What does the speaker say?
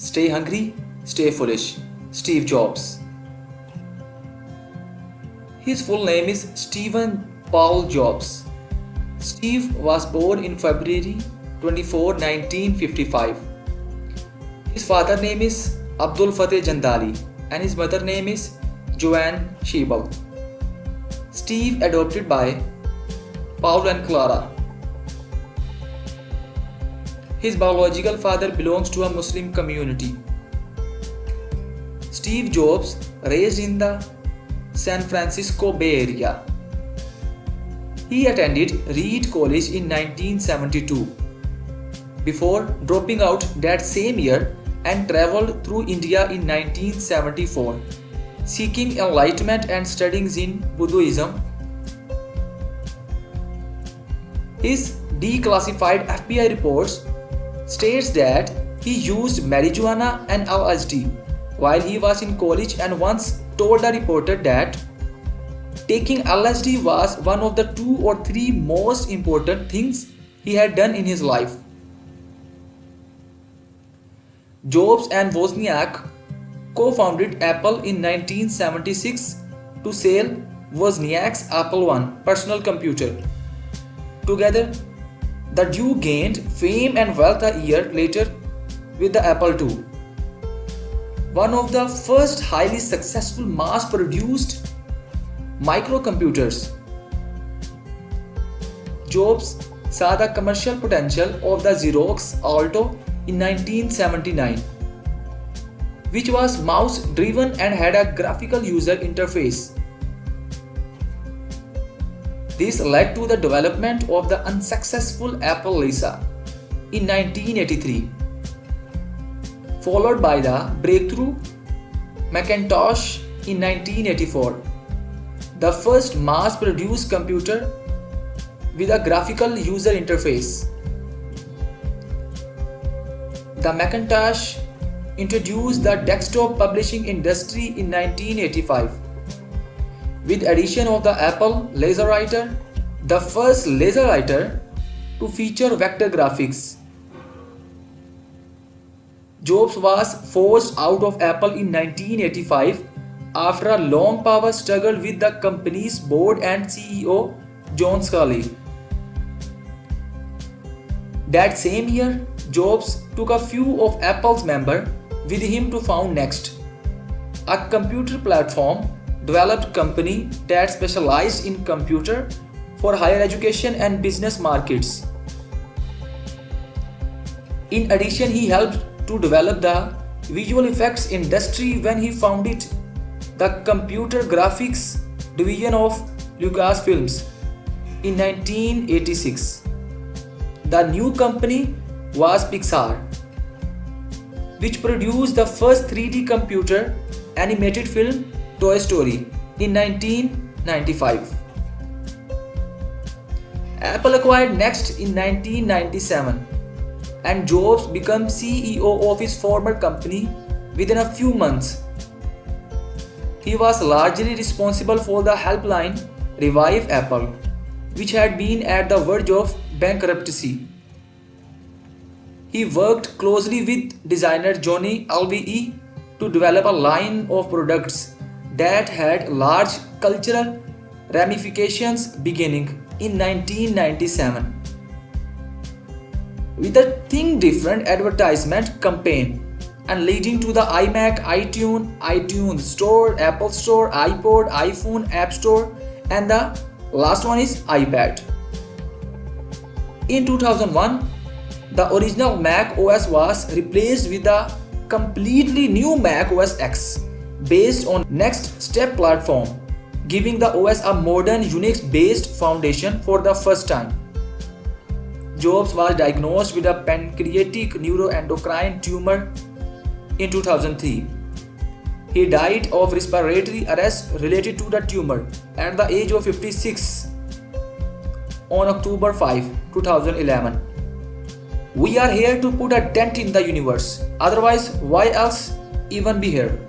Stay hungry, stay foolish. Steve Jobs. His full name is Stephen Paul Jobs. Steve was born in February 24, 1955. His father name is Abdul Fateh Jandali and his mother name is Joanne Shebel. Steve adopted by Paul and Clara. His biological father belongs to a Muslim community. Steve Jobs raised in the San Francisco Bay Area. He attended Reed College in 1972 before dropping out that same year and traveled through India in 1974, seeking enlightenment and studying in Buddhism. His declassified FBI reports states that he used marijuana and LSD while he was in college and once told a reporter that taking LSD was one of the 2 or 3 most important things he had done in his life. Jobs and Wozniak co-founded Apple in 1976 to sell Wozniak's Apple I personal computer. Together, the duo gained fame and wealth a year later with the Apple II, one of the first highly successful mass-produced microcomputers. Jobs saw the commercial potential of the Xerox Alto in 1979, which was mouse-driven and had a graphical user interface. This led to the development of the unsuccessful Apple Lisa in 1983, followed by the breakthrough Macintosh in 1984, the first mass-produced computer with a graphical user interface. The Macintosh introduced the desktop publishing industry in 1985. With addition of the Apple LaserWriter, the first laser writer to feature vector graphics. Jobs was forced out of Apple in 1985 after a long power struggle with the company's board and CEO John Sculley. That same year, Jobs took a few of Apple's members with him to found Next, a computer platform developed company that specialized in computer for higher education and business markets. In addition, he helped to develop the visual effects industry when he founded the computer graphics division of Lucasfilms in 1986. The new company was Pixar, which produced the first 3D computer animated film Toy Story in 1995. Apple acquired Next in 1997 and Jobs became CEO of his former company within a few months. He was largely responsible for the helpline Revive Apple, which had been at the verge of bankruptcy. He worked closely with designer Johnny Ive to develop a line of products that had large cultural ramifications beginning in 1997. With a Think Different advertisement campaign and leading to the iMac, iTunes Store, Apple Store, iPod, iPhone, App Store, and the last one is iPad. In 2001, the original Mac OS was replaced with a completely new Mac OS X based on Next Step platform, giving the OS a modern Unix-based foundation for the first time. Jobs was diagnosed with a pancreatic neuroendocrine tumor in 2003. He died of respiratory arrest related to the tumor at the age of 56 on October 5, 2011. We are here to put a dent in the universe, otherwise why else even be here?